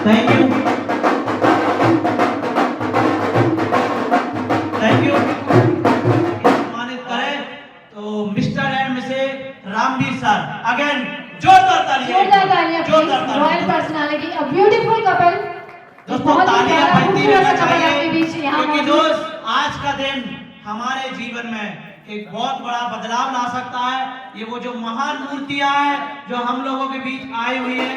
Thank you, thank you. सम्मानित करें तो mister and Mrs Ramveer sir, again जोरदार तालियां, जोरदार royal personality, a beautiful couple. दोस्तों तालियां बजती रहना चाहिए, क्योंकि दोस्त आज का दिन हमारे जीवन में एक बहुत बड़ा बदलाव ला सकता है। ये वो जो महान मूर्तियां हैं जो हम लोगों के बीच आई हुई है।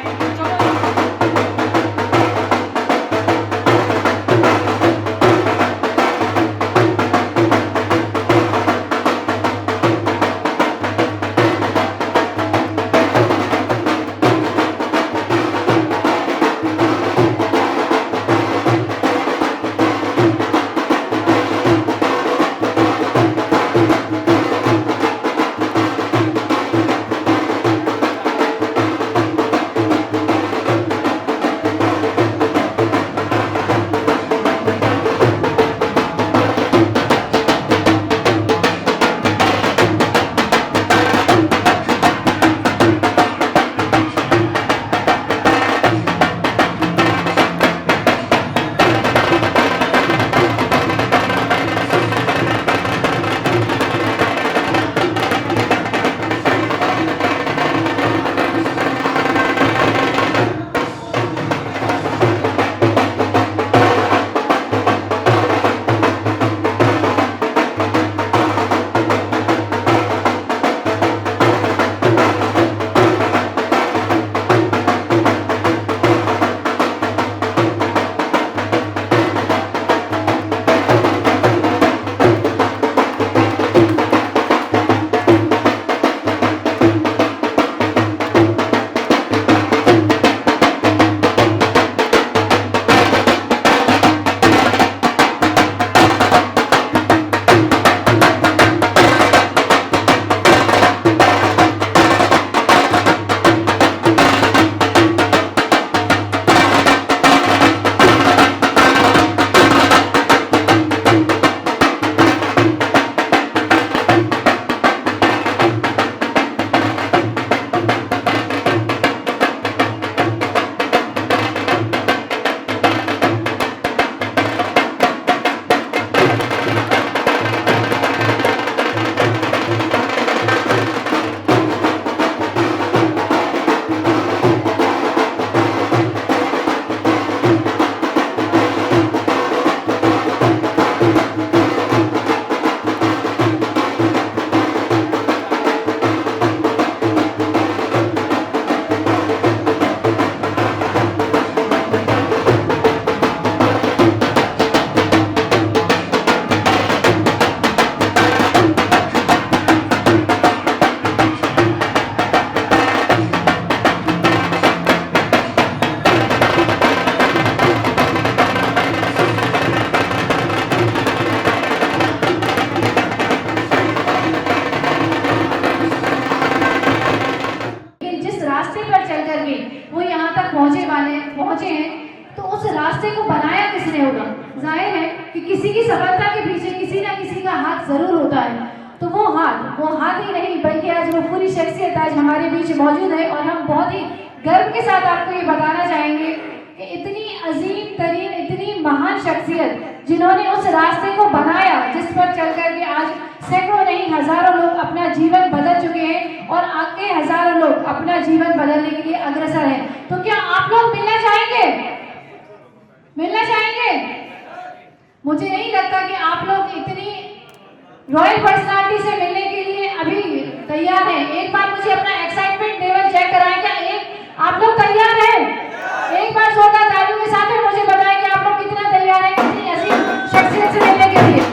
पहुंचे हैं, तो उस रास्ते को बनाया किसने होगा? जाहिर है कि किसी की सफलता के पीछे किसी ना किसी का हाथ जरूर होता है। तो वो हाथ ही नहीं बल्कि आज वो पूरी शख्सियत आज हमारे बीच मौजूद है और हम बहुत ही गर्व के साथ आपको ये बताना चाहेंगे कि इतनी अजीम तरीन, इतनी महान शख्सियत जिन्होंने उस रास्ते को बनाया जिस पर चल कर के आज सैकड़ों नहीं हजारों लोग अपना जीवन बदल चुके हैं और आगे हजारों लोग अपना जीवन बदलने के लिए अग्रसर हैं। तो क्या आप लोग मिलना चाहेंगे? मिलना चाहेंगे? मुझे नहीं लगता कि आप लोग इतनी रॉयल पर्सनालिटी से मिलने के लिए अभी तैयार हैं। एक बार मुझे अपना एक्साइटमेंट लेवल चेक कराएं। क्या आप लोग तैयार हैं? एक बार जोरदार तालियों के साथ मुझे बताएं कि आप लोग कितना तैयार हैं इतनी अजीम शख्सियत से मिलने के लिए।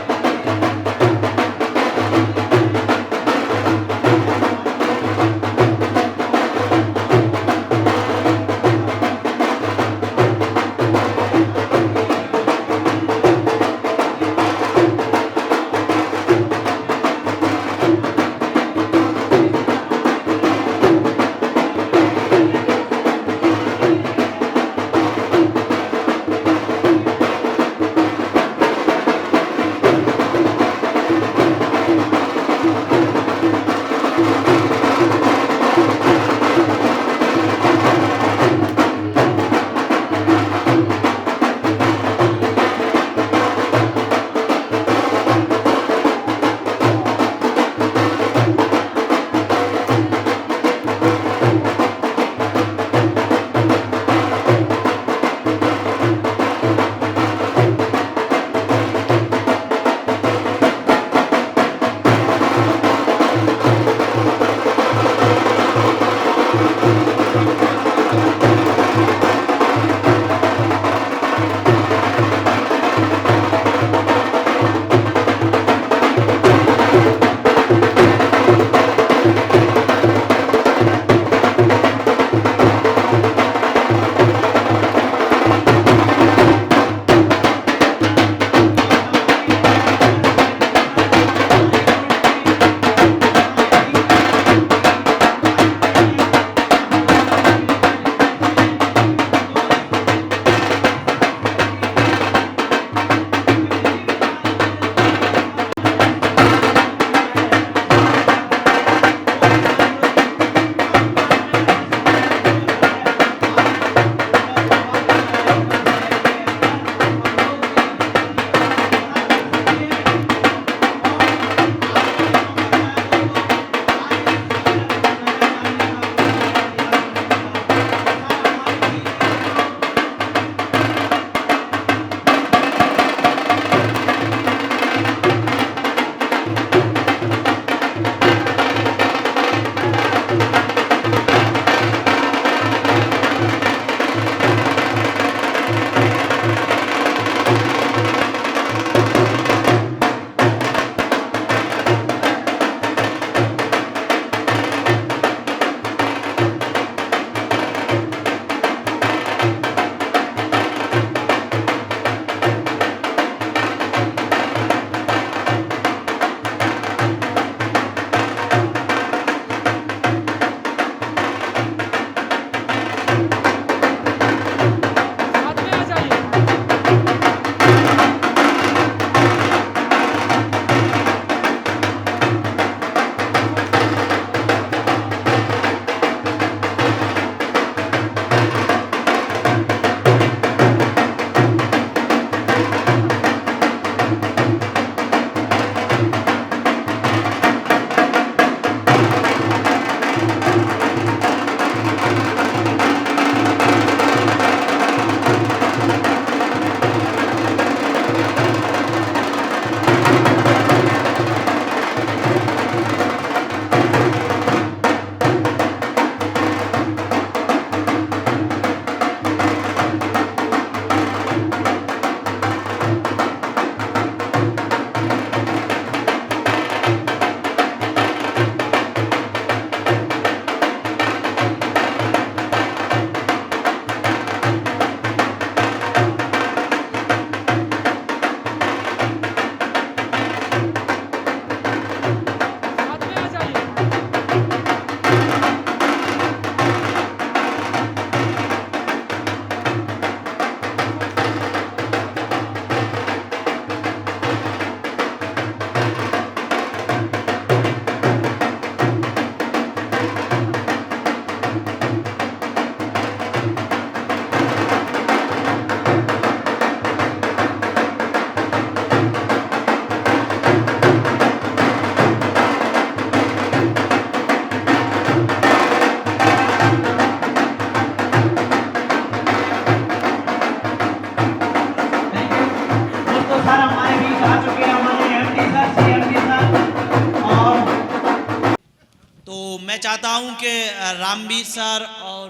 के रामवीर सर और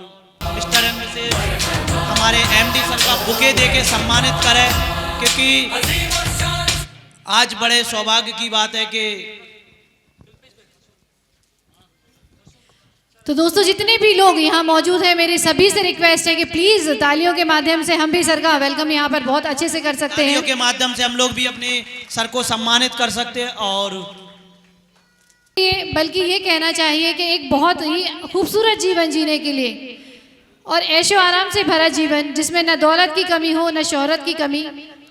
मिस्टर एम से हमारे एमडी सर का बुके दे के सम्मानित करें, क्योंकि आज बड़े सौभाग्य की बात है कि तो दोस्तों जितने भी लोग यहाँ मौजूद हैं, मेरे सभी से रिक्वेस्ट है कि प्लीज तालियों के माध्यम से हम भी सर का वेलकम यहाँ पर बहुत अच्छे से कर सकते हैं। तालियों के माध्यम से हम लोग भी अपने सर को सम्मानित कर सकते हैं। और बल्कि ये कहना चाहिए कि एक बहुत ही खूबसूरत जीवन जीने के लिए और ऐशो आराम से भरा जीवन जिसमें न दौलत की कमी हो न शोहरत की कमी,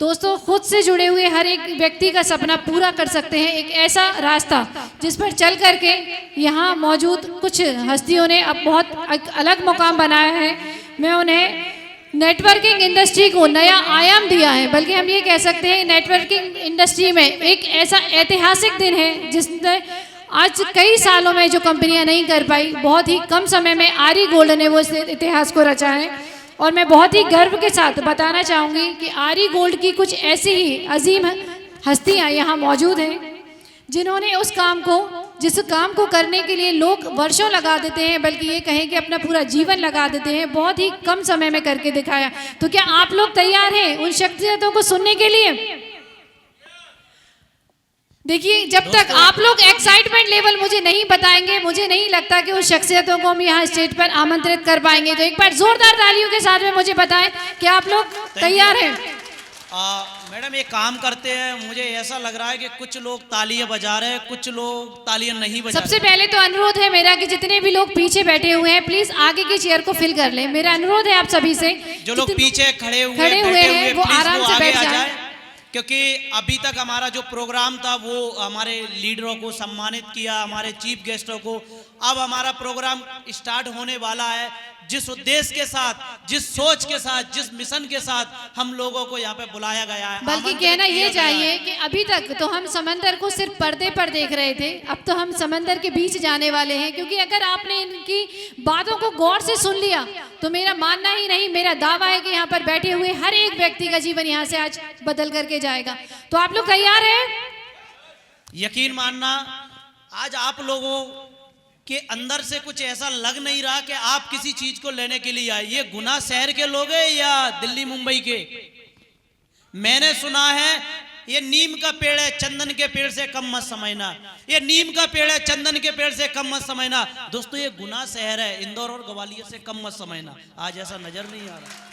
दोस्तों खुद से जुड़े हुए हर एक व्यक्ति का सपना पूरा कर सकते हैं। एक ऐसा रास्ता जिस पर चल करके यहाँ मौजूद कुछ हस्तियों ने अब बहुत अलग मुकाम बनाया है। मैं उन्हें नेटवर्किंग इंडस्ट्री को नया आयाम दिया है, बल्कि हम ये कह सकते हैं नेटवर्किंग इंडस्ट्री में एक ऐसा ऐतिहासिक दिन है जिसने आज कई सालों में जो कंपनियां नहीं कर पाई, बहुत ही कम समय में आरी गोल्ड ने वो इस इतिहास को रचा है। और मैं बहुत ही गर्व के साथ बताना चाहूँगी कि आरी गोल्ड की कुछ ऐसी ही अजीम हस्तियाँ यहाँ मौजूद हैं जिन्होंने उस काम को, जिस काम को करने के लिए लोग वर्षों लगा देते हैं, बल्कि ये कहें कि अपना पूरा जीवन लगा देते हैं, बहुत ही कम समय में करके दिखाया। तो क्या आप लोग तैयार हैं उन शख्सियतों को सुनने के लिए? देखिए, जब तक आप लोग एक्साइटमेंट लेवल मुझे नहीं बताएंगे, मुझे नहीं लगता कि उस शख्सियतों को हम यहाँ स्टेज पर आमंत्रित कर पाएंगे। तो एक बार जोरदार तालियों के साथ में मुझे बताएं कि आप लोग तैयार हैं। मैडम एक काम करते हैं, मुझे ऐसा लग रहा है कि कुछ लोग तालियां बजा रहे हैं, कुछ लोग तालियां नहीं बजा रहे। सबसे पहले तो अनुरोध है मेरा कि जितने भी लोग पीछे बैठे हुए हैं प्लीज आगे की चेयर को फिल कर लें। मेरा अनुरोध है आप सभी से, जो लोग पीछे खड़े हुए हैं वो आराम से बैठ जाएं, क्योंकि अभी तक हमारा जो प्रोग्राम था वो हमारे लीडरों को सम्मानित किया, हमारे चीफ गेस्टों को। अब हमारा प्रोग्राम स्टार्ट होने वाला है। जिस उद्देश्य के साथ, जिस सोच के साथ, जिस मिशन के साथ हम लोगों को यहाँ पे बुलाया गया है, बल्कि कहना ये चाहिए कि अभी तक तो हम समंदर को सिर्फ पर्दे पर देख रहे थे, अब तो हम समंदर के बीच जाने वाले हैं। क्योंकि अगर आपने इनकी बातों को गौर से सुन लिया तो मेरा मानना ही नहीं, मेरा दावा है कि यहाँ पर बैठे हुए हर एक व्यक्ति का जीवन यहाँ से आज बदल करके जाएगा। तो आप लोग तैयार हैं? यकीन मानना, आज आप लोगों के अंदर से कुछ ऐसा लग नहीं रहा कि आप किसी चीज को लेने के लिए आए। ये गुना शहर के लोग हैं या दिल्ली मुंबई के? मैंने सुना है ये नीम का पेड़ है, चंदन के पेड़ से कम मत समझना। ये नीम का पेड़ है, चंदन के पेड़ से कम मत समझना। दोस्तों ये गुना शहर है, इंदौर और ग्वालियर से कम मत समझना। आज ऐसा नजर नहीं आ रहा।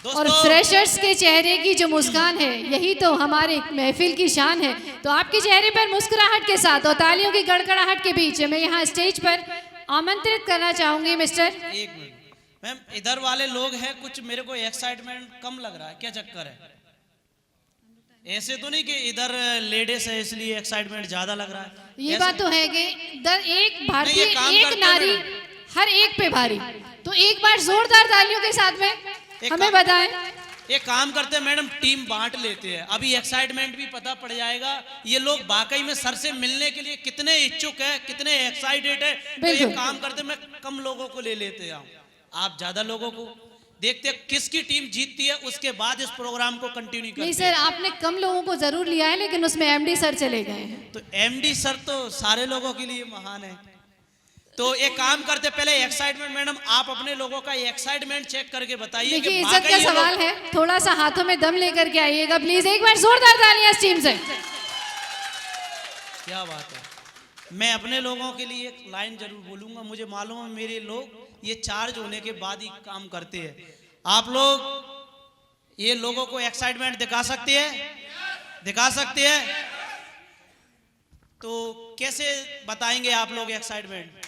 और फ्रेशर्स के चेहरे की जो मुस्कान है यही तो हमारे महफिल की शान है। तो आपके चेहरे पर मुस्कुराहट के साथ और तालियों की गड़गड़ाहट के बीच मैं यहाँ स्टेज पर आमंत्रित करना चाहूंगी मिस्टर। एक मिनट मैम, इधर वाले लोग हैं, कुछ मेरे को एक्साइटमेंट कम लग रहा है, क्या चक्कर है? ऐसे तो नहीं कि इधर लेडीज है इसलिए एक्साइटमेंट ज्यादा लग रहा है। ये बात तो है कि एक भारतीय, एक नारी हर एक पे भारी। तो एक बार जोरदार तालियों के साथ में हमें बताएं। एक काम करते हैं मैडम, टीम बांट लेते हैं, अभी एक्साइटमेंट भी पता पड़ जाएगा ये लोग वाकई में सर से मिलने के लिए कितने इच्छुक है, कितने एक्साइटेड है। तो एक काम करते हैं, मैं कम लोगों को ले लेते हैं, आप ज्यादा लोगों को देखते हैं किसकी टीम जीतती है, उसके बाद इस प्रोग्राम को कंटिन्यू करते हैं। नहीं सर, आपने कम लोगों को जरूर लिया है, लेकिन उसमें एमडी सर चले गए हैं। तो एमडी सर तो सारे लोगों के लिए महान है। तो एक काम करते, पहले एक्साइटमेंट मैडम आप अपने लोगों का एक्साइटमेंट चेक करके बताइए। देखिए इज्जत का सवाल है, थोड़ा सा हाथों में दम लेकर के आइएगा प्लीज। एक बार जोरदार तालियां इस टीम से। क्या बात है। मैं अपने लोगों के लिए एक लाइन जरूर बोलूंगा। मुझे मालूम है मेरे लोग ये चार्ज होने के बाद ही काम करते हैं। आप लोग ये लोगों को एक्साइटमेंट दिखा सकते हैं? दिखा सकते हैं? तो कैसे बताएंगे आप लोग एक्साइटमेंट?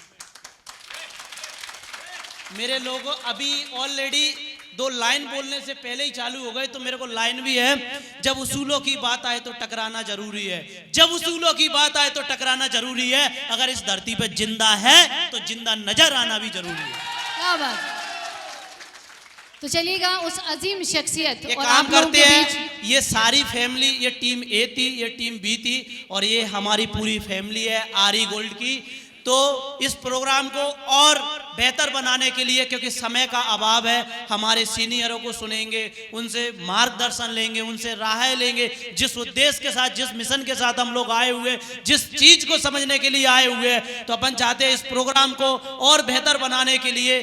मेरे लोगों अभी ऑलरेडी 2 लाइन बोलने से पहले ही चालू हो गए। तो मेरे को लाइन भी है, जब उसूलों की बात आए तो टकराना जरूरी है। जब उसूलों की बात आए तो टकराना जरूरी है। अगर इस धरती पे जिंदा है तो जिंदा नजर आना भी जरूरी है। क्या बात। तो चलिएगा उस अजीम शख्सियत ये काम करते हैं। ये सारी फैमिली, ये टीम ए थी, ये टीम बी थी और ये हमारी पूरी फैमिली है आरी गोल्ड की। तो इस प्रोग्राम को और बेहतर बनाने के लिए, क्योंकि समय का अभाव है, हमारे सीनियरों को सुनेंगे, उनसे मार्गदर्शन लेंगे, उनसे राय लेंगे, जिस उद्देश्य के साथ, जिस मिशन के साथ हम लोग आए हुए, जिस चीज को समझने के लिए आए हुए हैं। तो अपन चाहते हैं इस प्रोग्राम को और बेहतर बनाने के लिए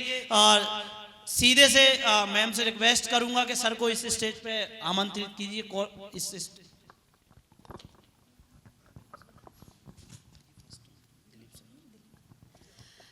सीधे से मैम से रिक्वेस्ट करूंगा कि सर को इस स्टेज पे आमंत्रित कीजिए।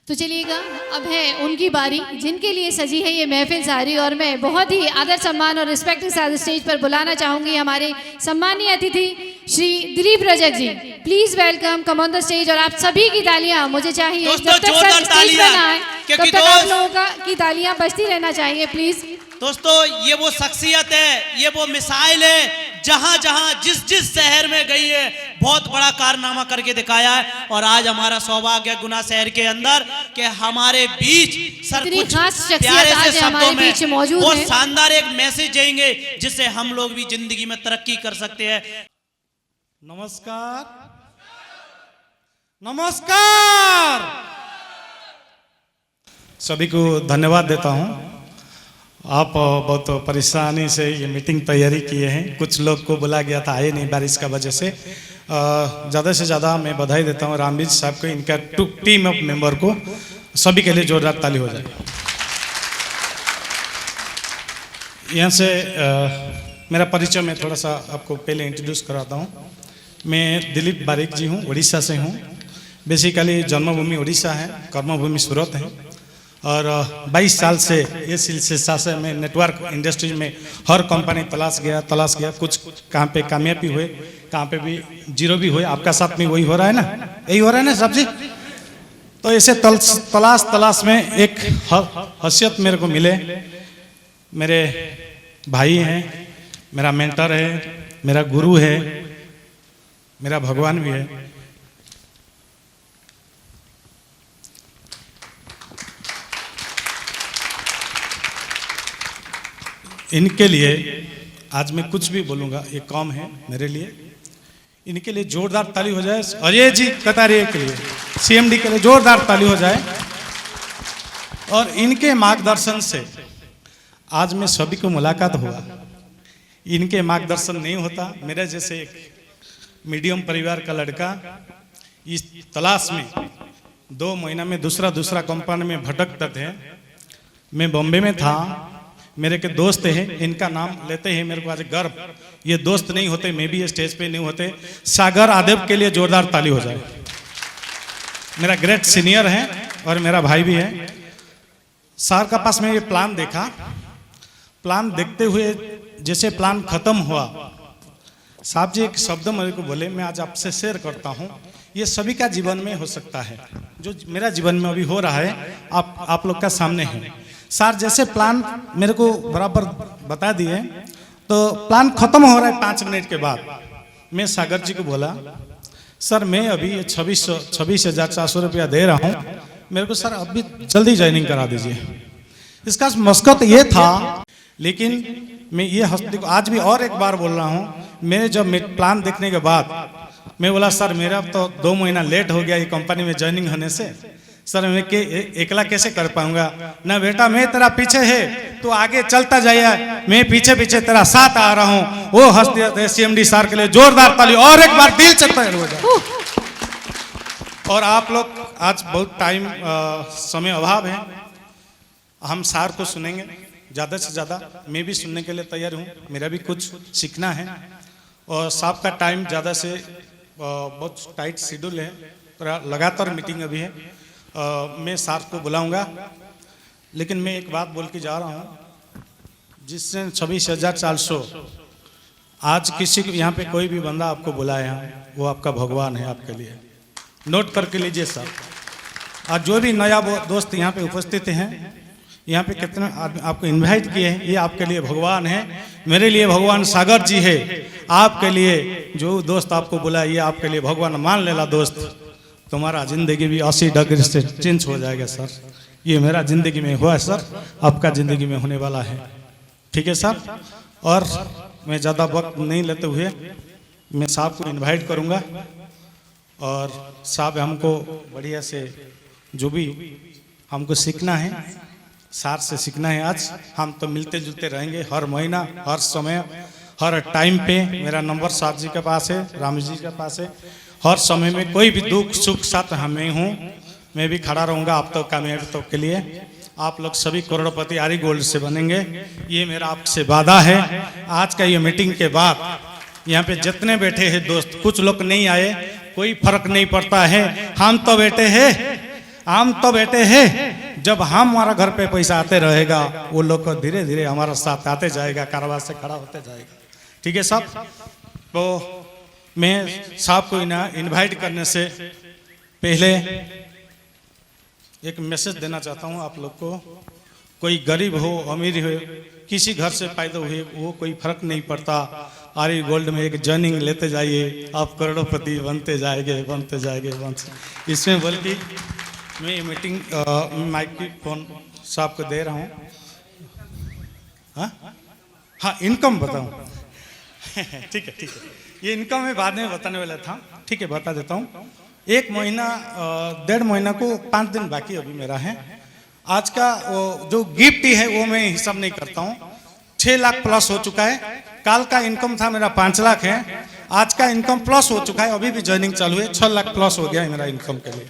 तो चलिएगा, अब है उनकी बारी, जिनके लिए सजी है ये महफिल सारी, और मैं बहुत ही आदर सम्मान और रिस्पेक्ट के साथ स्टेज पर बुलाना चाहूंगी हमारे सम्मानीय अतिथि Shri Dilip Rajak ji. Please welcome, come on the stage. और आप सभी की तालियां मुझे चाहिए, जब तक सर स्टेज पर ना आए तब तक आप लोगों की तालियां बजती रहना चाहिए प्लीज। दोस्तों, ये वो शख्सियत है, ये वो मिसाइल है, जहां जहां जिस जिस शहर में गई है बहुत बड़ा कारनामा करके दिखाया है। और आज हमारा सौभाग्य गुना शहर के अंदर कि हमारे बीच सर कुछ प्यारे से शब्दों में बहुत शानदार एक मैसेज देंगे, जिससे हम लोग भी जिंदगी में तरक्की कर सकते हैं। नमस्कार, नमस्कार। सभी को धन्यवाद देता हूं। आप बहुत परेशानी से ये मीटिंग तैयारी किए हैं। कुछ लोग को बुला गया था, आए नहीं बारिश का वजह से। ज़्यादा से ज़्यादा मैं बधाई देता हूँ रामवीर साहब को, इनका टीम ऑफ मेंबर को। सभी के लिए जोरदार ताली हो जाए। यहाँ से मेरा परिचय मैं थोड़ा सा आपको पहले इंट्रोड्यूस कराता हूँ। मैं दिलीप बारिक जी हूँ, उड़ीसा से हूँ। बेसिकली जन्मभूमि उड़ीसा है, कर्मभूमि सूरत है। और 22 साल से ये सिलसिला से मैं नेटवर्क इंडस्ट्रीज में हर कंपनी तलाश गया। कुछ कहाँ पे कामयाबी हुए, कहाँ पे भी जीरो भी हुए। आपका साथ में वही हो रहा है ना, यही हो रहा है ना सब जी। तो ऐसे तलाश में एक हैसियत मेरे को मिले। मेरे भाई हैं, मेरा मेंटर है, मेरा गुरु है, मेरा भगवान भी है। इनके लिए आज मैं कुछ भी बोलूँगा ये कम है मेरे लिए। इनके लिए जोरदार ताली हो जाए। अजय जी कतारिया के लिए, सीएमडी के लिए जोरदार ताली हो जाए। और इनके मार्गदर्शन से आज मैं सभी को मुलाकात हुआ। इनके मार्गदर्शन नहीं होता, मेरे जैसे एक मीडियम परिवार का लड़का इस तलाश में 2 महीना में दूसरा कंपनी में भटकते थे। मैं बॉम्बे में था, मेरे के दोस्त हैं, इनका नाम लेते हैं मेरे को आज गर्व। ये दोस्त नहीं होते, मैं भी ये स्टेज पे नहीं होते। सागर आदेव के लिए जोरदार ताली हो जाए। मेरा ग्रेट सीनियर है और मेरा भाई भी है। सर का पास में ये प्लान देखा। प्लान देखते हुए जैसे प्लान खत्म हुआ, साहब जी एक शब्द मेरे को बोले, मैं आज आपसे शेयर करता हूँ। ये सभी का जीवन में हो सकता है, जो मेरा जीवन में अभी हो रहा है आप लोग का सामने है। सर जैसे प्लान मेरे को बराबर बता दिए, तो प्लान खत्म हो रहा है 5 मिनट के बाद। मैं सागर जी को बोला, सर मैं अभी 26,400 रुपया दे रहा हूँ, मेरे को सर अभी जल्दी ज्वाइनिंग करा दीजिए। इसका मकसद ये था, लेकिन मैं ये हस्ती को आज भी और एक बार बोल रहा हूँ। मैं जब प्लान देखने के बाद मैं बोला, सर मेरा तो 2 महीना लेट हो गया ये कंपनी में ज्वाइनिंग होने से। सर मैं अकेला कैसे कर पाऊंगा ना बेटा, मैं तेरा पीछे है, तो आगे चलता जाइए, मैं पीछे पीछे तेरा साथ आ रहा हूँ। वो हंसते सीएमडी सर के लिए जोरदार ताली और एक बार दिल चलता है। और आप लोग आज बहुत टाइम समय अभाव है, हम सर को सुनेंगे ज़्यादा से ज़्यादा। मैं भी सुनने के लिए तैयार हूँ, मेरा भी कुछ सीखना है। और साहब का टाइम ज़्यादा से बहुत टाइट शेड्यूल है, लगातार मीटिंग अभी है। मैं सर को बुलाऊंगा, लेकिन मैं एक बात बोल के जा रहा हूँ, जिससे 26,400 आज किसी को यहाँ पे कोई भी बंदा आपको बुलाया, वो आपका भगवान है आपके लिए। नोट करके लीजिए सर। और जो भी नया दोस्त यहाँ पे उपस्थित हैं, यहाँ पे कितने आपको इनवाइट किए हैं, ये आपके लिए भगवान है। मेरे लिए भगवान सागर जी है, आपके लिए जो दोस्त आपको बुलाया ये आपके लिए भगवान। मान लेला दोस्त, तुम्हारा जिंदगी भी 80 डिग्री से चेंज हो जाएगा सर। ये मेरा जिंदगी में हुआ है सर, आपका जिंदगी में होने वाला है। ठीक है सर। और मैं ज़्यादा वक्त नहीं लेते हुए मैं साहब को इनवाइट करूँगा। और साहब हमको बढ़िया से जो भी हमको सीखना है, सार से सीखना है। आज हम तो मिलते जुलते रहेंगे हर महीना, हर समय, हर टाइम पे। मेरा नंबर साहब जी के पास है, राम जी के पास है। हर समय में कोई भी दुख सुख साथ हमें हूँ, मैं भी खड़ा रहूँगा आप तो कामयाबी तो के लिए। आप लोग सभी करोड़पति आरी गोल्ड से बनेंगे, ये मेरा आपसे वादा है। आज का ये मीटिंग के बाद यहाँ पे जितने बैठे हैं दोस्त, कुछ लोग नहीं आए, कोई फर्क नहीं पड़ता है। हम तो बैठे हैं, जब हमारा घर पे पैसा आते रहेगा, वो लोग को धीरे धीरे हमारा साथ आते जाएगा, कारोबार से खड़ा होते जाएगा। ठीक है साहब। तो मैं साहब को इनवाइट करने से पहले एक मैसेज देना चाहता हूँ आप लोग को। कोई गरीब हो अमीर हो, किसी घर से पैदा हुए, वो कोई फर्क नहीं पड़ता। आरी गोल्ड में एक जॉइनिंग लेते जाइए, आप करोड़पति बनते जाएंगे। इसमें बल्कि मैं ये मीटिंग माइक्रोफोन साहब को दे रहा हूँ। हाँ इनकम बताऊँ ठीक है। ये इनकम मैं बाद में बताने वाला था, ठीक है बता देता हूँ। 1 महीना 1.5 महीना को 5 दिन बाकी अभी मेरा है। आज का जो गिफ्ट है वो मैं हिसाब नहीं करता हूँ। 6 लाख प्लस हो चुका है। कल का इनकम था मेरा 5 लाख है, आज का इनकम प्लस हो चुका है। अभी भी ज्वाइनिंग चालू है, 6 लाख प्लस हो गया है मेरा इनकम के लिए।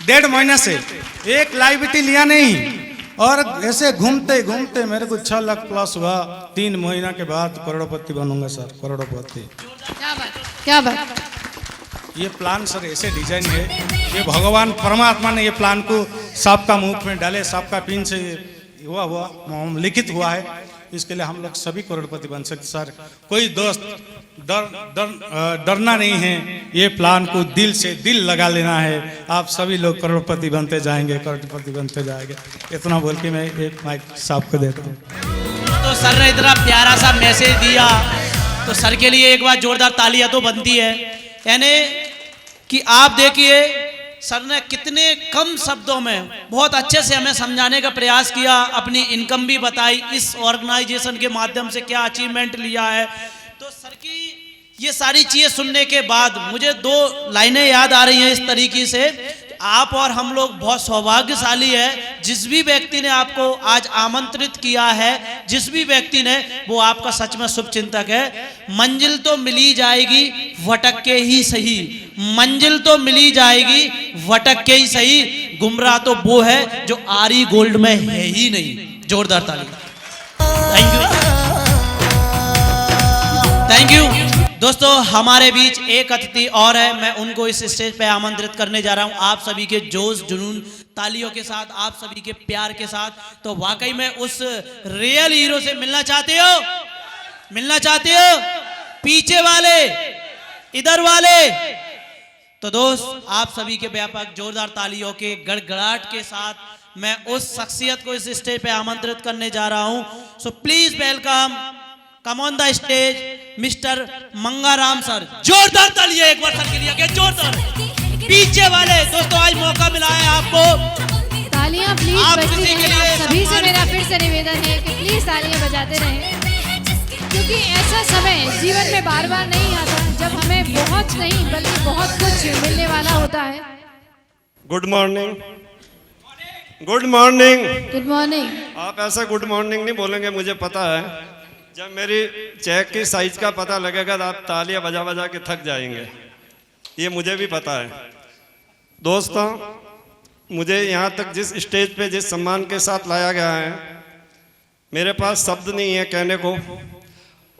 1.5 महीना से एक लाइबिलिटी लिया नहीं, और ऐसे घूमते घूमते मेरे को 6 लाख प्लस हुआ। 3 महीना के बाद करोड़पति बनूंगा सर, करोड़पति। क्या बात। ये प्लान सर ऐसे डिजाइन है, ये भगवान परमात्मा ने ये प्लान को सबका मुख में डाले, सबका पिन से हुआ लिखित हुआ है। इसके लिए हम लोग सभी करोड़पति बन सकते सर। कोई दोस्त डरना नहीं है, ये प्लान को दिल से दिल लगा लेना है। आप सभी लोग करोड़पति बनते जाएंगे। इतना बोल के मैं एक माइक साहब को देता हूँ। तो सर ने इतना प्यारा सा मैसेज दिया, तो सर के लिए एक बार जोरदार तालियां तो बनती है। यानी कि आप देखिए सर ने कितने कम शब्दों में बहुत अच्छे से हमें समझाने का प्रयास किया, अपनी इनकम भी बताई, इस ऑर्गेनाइजेशन के माध्यम से क्या अचीवमेंट लिया है। तो सर की ये सारी चीजें सुनने के बाद मुझे 2 लाइनें याद आ रही हैं इस तरीके से। आप और हम लोग बहुत सौभाग्यशाली है, जिस भी व्यक्ति ने आपको आज आमंत्रित किया है, जिस भी व्यक्ति ने, वो आपका सच में शुभ चिंतक है। मंजिल तो मिली जाएगी भटक के ही सही, मंजिल तो मिली जाएगी भटक के ही सही। गुमराह तो वो है जो आरी गोल्ड में है ही नहीं। जोरदार ताली। Thank you. दोस्तों हमारे बीच एक अतिथि और है, मैं उनको इस स्टेज पे आमंत्रित करने जा रहा हूं आप सभी के जोश जुनून तालियों के साथ, आप सभी के प्यार के साथ। तो वाकई में उस रियल हीरो से मिलना चाहते हो? पीछे वाले, इधर वाले। तो दोस्त आप सभी के व्यापक जोरदार तालियों के गड़गड़ाहट के साथ मैं उस शख्सियत को इस स्टेज पे आमंत्रित करने जा रहा हूं। So please welcome, come on the stage mister Mangaram sir. जोरदार तालियां एक बार सर के लिए, जोरदार। पीछे वाले दोस्तों आज मौका मिला है आपको, तालियां प्लीज बजती रहें। आप सभी से मेरा फिर से निवेदन है कि प्लीज तालियां बजाते रहें, क्योंकि ऐसा समय जीवन में बार बार नहीं आता जब हमें बहुत नहीं बल्कि बहुत कुछ मिलने वाला होता है। Good morning. Good morning. Good morning. आप ऐसा गुड मॉर्निंग नहीं बोलेंगे, मुझे पता है। जब मेरी चेक की साइज का पता लगेगा तो आप तालियां बजा बजा के थक जाएंगे, ये मुझे भी पता है। दोस्तों मुझे यहाँ तक जिस स्टेज पे जिस सम्मान के साथ लाया गया है, मेरे पास शब्द नहीं है कहने को।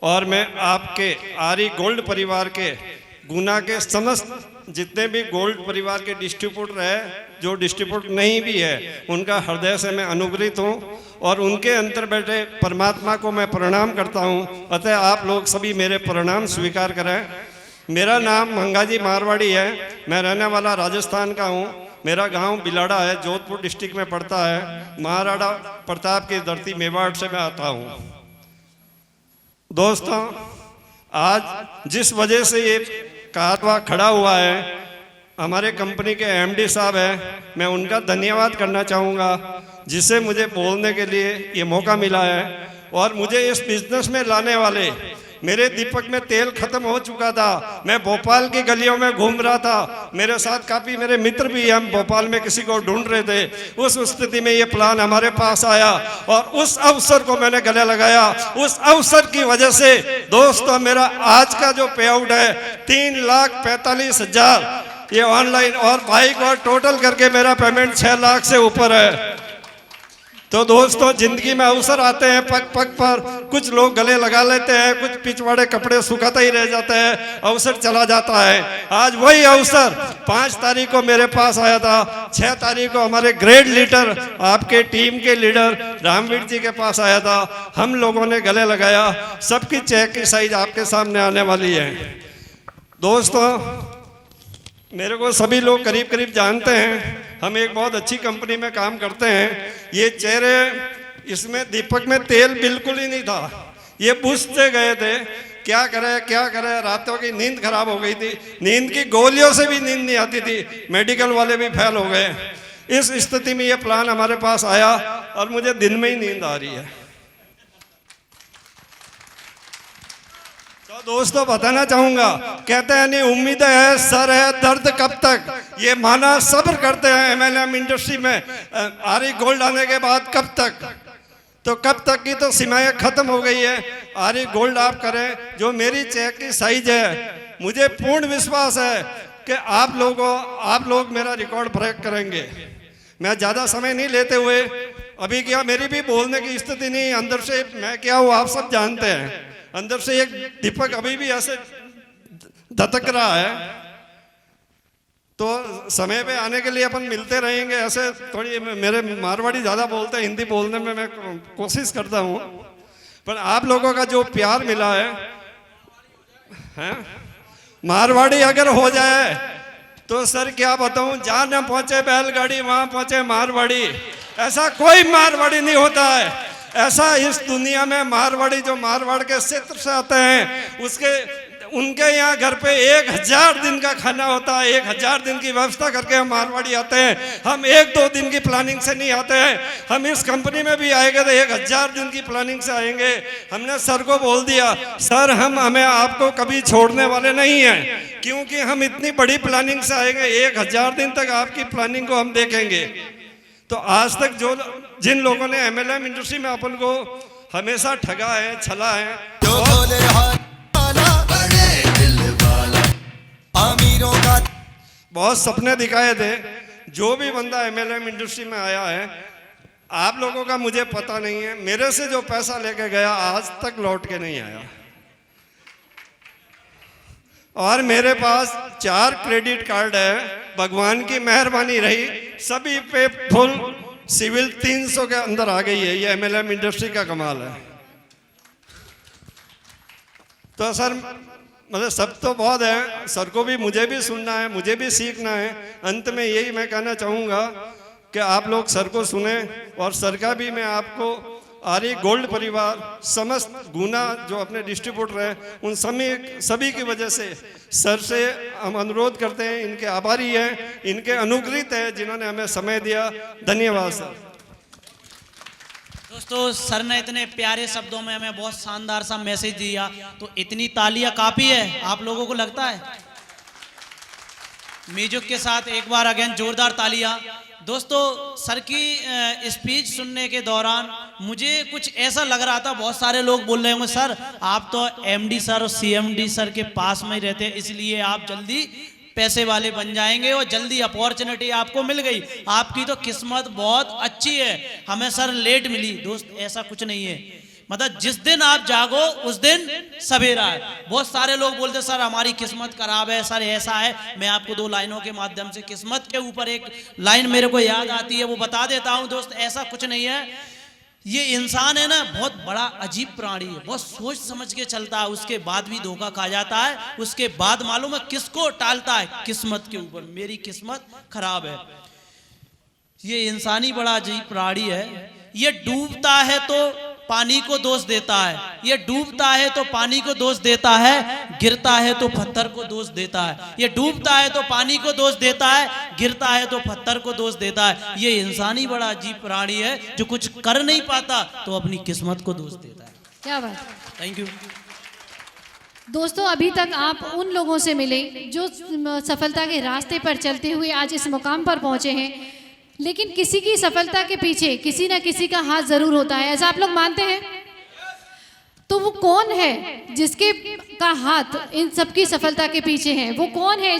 और मैं आपके आरी गोल्ड परिवार के गुना के समस्त जितने भी गोल्ड परिवार के डिस्ट्रीब्यूटर है, जो डिस्ट्रीब्यूटर नहीं भी है, उनका हृदय से मैं अनुग्रहित हूँ और उनके अंतर बैठे परमात्मा को मैं प्रणाम करता हूँ। अतः आप लोग सभी मेरे प्रणाम स्वीकार करें। मेरा नाम मंगाजी मारवाड़ी है, मैं रहने वाला राजस्थान का हूँ। मेरा गांव बिलाड़ा है, जोधपुर डिस्ट्रिक्ट में पड़ता है। महाराणा प्रताप की धरती मेवाड़ से मैं आता हूँ। दोस्तों आज जिस वजह से ये कारवा खड़ा हुआ है, हमारे कंपनी के एमडी साहब हैं, मैं उनका धन्यवाद करना चाहूँगा, जिससे मुझे बोलने के लिए ये मौका मिला है। और मुझे इस बिजनेस में लाने वाले मेरे दीपक में तेल खत्म हो चुका था, मैं भोपाल की गलियों में घूम रहा था, मेरे साथ काफ़ी मेरे मित्र भी, हम भोपाल में किसी को ढूंढ रहे थे। उस स्थिति में ये प्लान हमारे पास आया और उस अवसर को मैंने गले लगाया। उस अवसर की वजह से दोस्तों मेरा आज का जो पे आउट है 3,45,000 ये ऑनलाइन और बाइक और टोटल करके मेरा पेमेंट 6 लाख से ऊपर है। तो दोस्तों जिंदगी में अवसर आते हैं पग पग पर, कुछ लोग गले लगा लेते हैं, कुछ पिछवाड़े कपड़े सुखाते ही रह जाते हैं, अवसर चला जाता है। आज वही अवसर 5 तारीख को मेरे पास आया था, 6 तारीख को हमारे ग्रेट लीडर, आपके टीम के लीडर रामवीर जी के पास आया था। हम लोगों ने गले लगाया। सबकी चेक की साइज आपके सामने आने वाली है। दोस्तों मेरे को सभी लोग करीब करीब जानते हैं, हम एक बहुत अच्छी कंपनी में काम करते हैं। ये चेहरे, इसमें दीपक में तेल बिल्कुल ही नहीं था, ये बुझते गए थे। क्या करे, रातों की नींद खराब हो गई थी, नींद की गोलियों से भी नींद नहीं आती थी, मेडिकल वाले भी फेल हो गए। इस स्थिति में ये प्लान हमारे पास आया और मुझे दिन में ही नींद आ रही है। तो दोस्तों बताना चाहूंगा, कहते हैं नहीं उम्मीद है सर है दर्द कब तक, ये माना सब्र करते हैं एमएलएम इंडस्ट्री में आरी गोल्ड आने के बाद कब तक, तो कब तक की तो सीमाएं खत्म हो गई है। आरी गोल्ड आप करें, जो मेरी चेक की साइज है, मुझे पूर्ण विश्वास है कि आप लोग मेरा रिकॉर्ड ब्रेक करेंगे। मैं ज़्यादा समय नहीं लेते हुए, अभी क्या मेरी भी बोलने की स्थिति नहीं, अंदर से मैं क्या हूँ आप सब जानते हैं, अंदर से एक दीपक अभी भी ऐसे धतक रहा है। तो समय पे आने के लिए अपन मिलते रहेंगे। ऐसे थोड़ी मेरे मारवाड़ी ज़्यादा बोलते हैं, हिंदी बोलने में मैं कोशिश करता हूँ, पर आप लोगों का जो प्यार मिला है मारवाड़ी अगर हो जाए तो सर क्या बताऊँ, जहाँ न पहुँचे बैलगाड़ी वहाँ पहुँचे मारवाड़ी। ऐसा कोई मारवाड़ी नहीं होता है। ऐसा इस दुनिया में मारवाड़ी, जो मारवाड़ के क्षेत्र से आते हैं, उनके यहाँ घर पे 1000 दिन का खाना होता है, 1000 दिन की व्यवस्था करके हम मारवाड़ी आते हैं। हम 1-2 दिन की प्लानिंग से नहीं आते हैं। हम इस कंपनी में भी आएंगे तो 1000 दिन की प्लानिंग से आएंगे। हमने सर को बोल दिया, सर हमें आपको कभी छोड़ने वाले नहीं हैं, क्योंकि हम इतनी बड़ी प्लानिंग से आएंगे, 1000 दिन तक आपकी प्लानिंग को हम देखेंगे। तो आज तक जिन लोगों ने एमएलएम इंडस्ट्री में अपन को हमेशा ठगा है, छला है, बहुत सपने दिखाए थे। जो भी बंदा एमएलएम इंडस्ट्री में आया है, आप लोगों का मुझे पता नहीं है, मेरे से जो पैसा लेके गया आज तक लौट के नहीं आया। और मेरे पास 4 क्रेडिट कार्ड है, भगवान की मेहरबानी रही, सभी पे फुल सिविल 300 के अंदर आ गई है। ये एमएलएम इंडस्ट्री का कमाल है। तो सर मतलब सब तो बहुत है, सर को भी मुझे भी सुनना है, मुझे भी सीखना है। अंत में यही मैं कहना चाहूँगा कि आप लोग सर को सुने, और सर का भी मैं आपको आरी गोल्ड परिवार, समस्त गुना जो अपने डिस्ट्रीब्यूटर हैं, उन सभी की वजह से सर से हम अनुरोध करते हैं, इनके आभारी हैं, इनके अनुग्रहित हैं, जिन्होंने हमें समय दिया। धन्यवाद सर। दोस्तों सर ने इतने प्यारे शब्दों में हमें बहुत शानदार सा मैसेज दिया, तो इतनी तालियां काफी है आप लोगों को लगता है? म्यूजिक के साथ एक बार अगेन जोरदार तालियां। दोस्तों सर की स्पीच सुनने के दौरान मुझे कुछ ऐसा लग रहा था, बहुत सारे लोग बोल रहे होंगे सर आप तो एमडी सर और सीएमडी सर के पास में ही रहते हैं, इसलिए आप जल्दी पैसे वाले बन जाएंगे और जल्दी अपॉर्चुनिटी आपको मिल गई, आपकी तो किस्मत बहुत अच्छी है, हमें सर लेट मिली। दोस्त ऐसा कुछ नहीं है, मतलब जिस दिन आप जागो उस दिन सवेरा है। बहुत सारे लोग बोलते सर हमारी किस्मत खराब है, सर ऐसा है। मैं आपको 2 लाइनों के माध्यम से किस्मत के ऊपर एक लाइन मेरे को याद आती है, वो बता देता हूं। दोस्त ऐसा कुछ नहीं है, ये इंसान है ना बहुत बड़ा अजीब प्राणी है, बहुत सोच समझ के चलता है, उसके बाद भी धोखा खा जाता है, उसके बाद मालूम है किसको टालता है, किस्मत के ऊपर। मेरी किस्मत खराब है, ये इंसानी बड़ा अजीब प्राणी है। ये डूबता है तो पानी को दोष देता है, ये डूबता है तो पानी को दोष देता है, गिरता है तो पत्थर को दोष देता है। ये डूबता है तो पानी को दोष देता है, गिरता है तो पत्थर को दोष देता है। ये इंसानी बड़ा अजीब प्राणी है, जो कुछ कर नहीं पाता तो अपनी किस्मत को दोष देता है। क्या बात। Thank you. दोस्तों, अभी तक आप उन लोगों से मिले जो सफलता के रास्ते पर चलते हुए आज इस मुकाम पर पहुंचे हैं, लेकिन किसी की सफलता के पीछे किसी ना किसी का हाथ जरूर होता है, ऐसा आप लोग मानते हैं? तो वो कौन है जिसके का हाथ इन सबकी सफलता के पीछे है? वो कौन है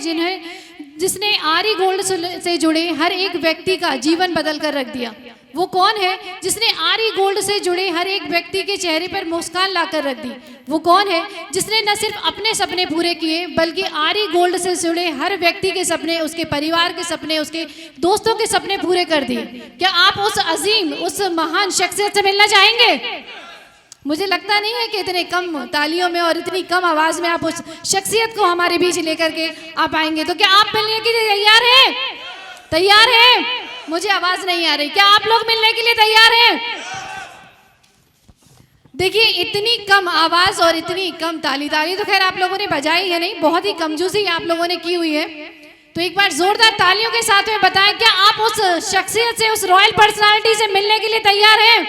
जिसने आरी गोल्ड से जुड़े हर एक व्यक्ति का जीवन बदल कर रख दिया? वो कौन है जिसने आरी गोल्ड से जुड़े हर एक व्यक्ति के चेहरे पर मुस्कान लाकर रख दी? वो कौन है जिसने न सिर्फ अपने सपने पूरे किए बल्कि आरी गोल्ड से जुड़े हर व्यक्ति के सपने, उसके परिवार के सपने, उसके दोस्तों के सपने पूरे कर दिए? क्या आप उस अजीम, उस महान शख्सियत से मिलना चाहेंगे? मुझे लगता नहीं है कि इतने कम तालियों में और इतनी कम आवाज में आप उस शख्सियत को हमारे बीच लेकर के आप आएंगे। तो क्या आप मिलने के लिए तैयार हैं? तैयार हैं? मुझे आवाज नहीं आ रही। क्या आप लोग मिलने के लिए तैयार हैं? देखिए, इतनी कम आवाज और इतनी कम ताली तो खैर आप लोगों ने बजाई है नहीं, बहुत ही कमजोरी आप लोगों ने की हुई है। तो एक बार जोरदार तालियों के साथ में बताएं, क्या आप उस शख्सियत से, उस रॉयल पर्सनालिटी से मिलने के लिए तैयार हैं?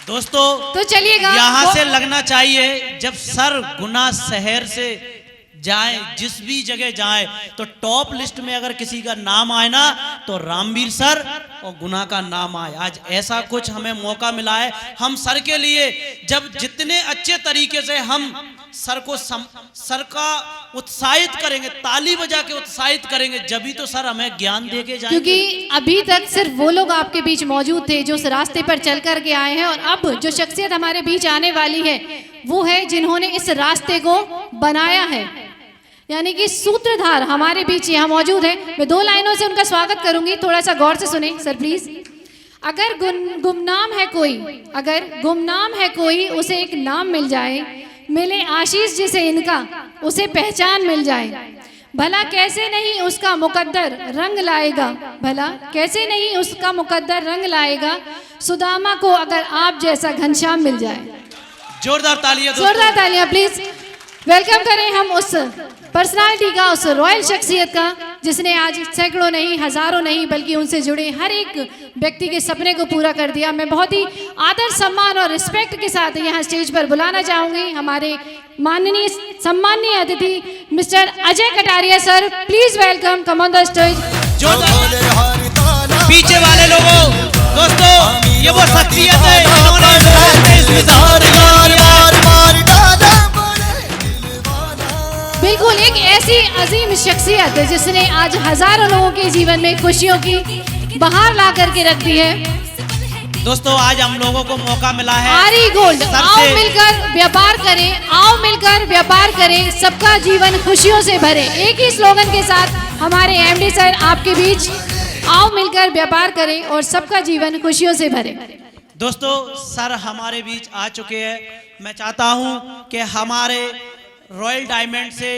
दोस्तों, तो चलिएगा, यहाँ से लगना चाहिए जब सर गुना शहर से जाए, जिस भी जगह जाए, तो टॉप लिस्ट में अगर किसी का नाम आए ना तो रामवीर सर और गुना का नाम आए। आज ऐसा कुछ हमें मौका मिला है हम सर के लिए, जब जितने अच्छे तरीके से हम सर का उत्साहित करेंगे, ताली बजा के उत्साहित करेंगे, जब तो सर हमें ज्ञान दे के जाएंगे। क्योंकि अभी तक सिर्फ वो लोग आपके बीच मौजूद थे जो इस रास्ते पर चल कर के आए हैं, और अब जो शख्सियत हमारे बीच आने वाली है वो है जिन्होंने इस रास्ते को बनाया है, यानी कि सूत्रधार हमारे बीच यहाँ मौजूद है। मैं 2 लाइनों से उनका स्वागत करूंगी, थोड़ा सा गौर से सुने सर प्लीज। अगर गुमनाम है कोई उसे एक नाम मिल जाए, मिले आशीष जिसे इनका उसे पहचान मिल जाए। भला कैसे नहीं उसका मुकद्दर रंग लाएगा, भला कैसे नहीं उसका मुकद्दर रंग लाएगा, सुदामा को अगर आप जैसा घनश्याम मिल जाए। जोरदार तालियां, जोरदार तालियां प्लीज। वेलकम करें हम उस पर्सनालिटी का, उस रॉयल शख्सियत का, जिसने आज सैकड़ों नहीं, हजारों नहीं, बल्कि उनसे जुड़े हर एक व्यक्ति के सपने को पूरा कर दिया। मैं बहुत ही आदर, सम्मान और रिस्पेक्ट के साथ यहाँ स्टेज पर बुलाना चाहूंगी हमारे माननीय सम्माननीय अतिथि mister Ajay Kataria sir. Please welcome, come on the stage. पीछे वाले लोगों, दोस्तों, ये वो शख्सियत है जिन्होंने बिल्कुल एक ऐसी अजीम शख्सियत जिसने आज हजारों लोगों के जीवन में खुशियों की बहार ला करके रख दी है। दोस्तों, आज हम लोगों को मौका मिला है आरी गोल्ड, आओ मिलकर व्यापार करें, आओ मिलकर व्यापार करें, सबका जीवन खुशियों से भरे। एक ही स्लोगन के साथ हमारे एमडी सर आपके बीच, आओ मिलकर व्यापार करें और सबका जीवन खुशियों से भरे। दोस्तों, सर हमारे बीच आ चुके हैं। मैं चाहता हूं कि हमारे रॉयल डायमंड से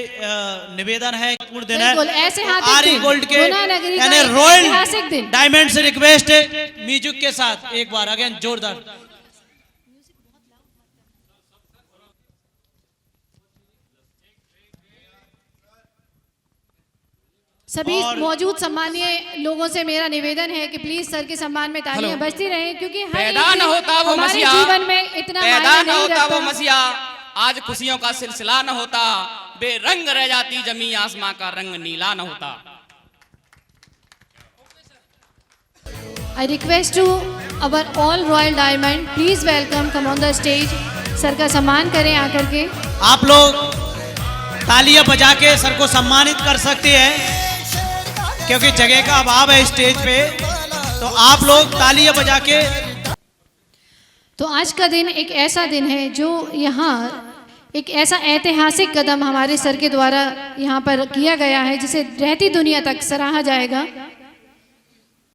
निवेदन है, पूर्ण दिन है ऐसे आरी गोल्ड के यानी रॉयल डायमंड से रिक्वेस्ट है म्यूजिक के साथ एक बार अगेन जोरदार। सभी मौजूद सम्मानीय लोगों से मेरा निवेदन है कि प्लीज सर के सम्मान में तालियां बजती रहें, क्योंकि पैदा न होता वो मसीहा, जीवन में इतना पैदा न होता वो मसीहा, आज खुशियों का सिलसिला न होता, बेरंग रह जाती जमी, आसमां का रंग नीला न होता। I request to our all royal diamond, please welcome, come on the stage। Sir का सम्मान करें आकर के। आप लोग तालियां बजा के सर को सम्मानित कर सकते हैं, क्योंकि जगह का अभाव है स्टेज पे, तो आप लोग तालियां बजा के। तो आज का दिन एक ऐसा दिन है जो यहाँ एक ऐसा ऐतिहासिक कदम हमारे सर के द्वारा यहाँ पर किया गया है जिसे रहती दुनिया तक सराहा जाएगा।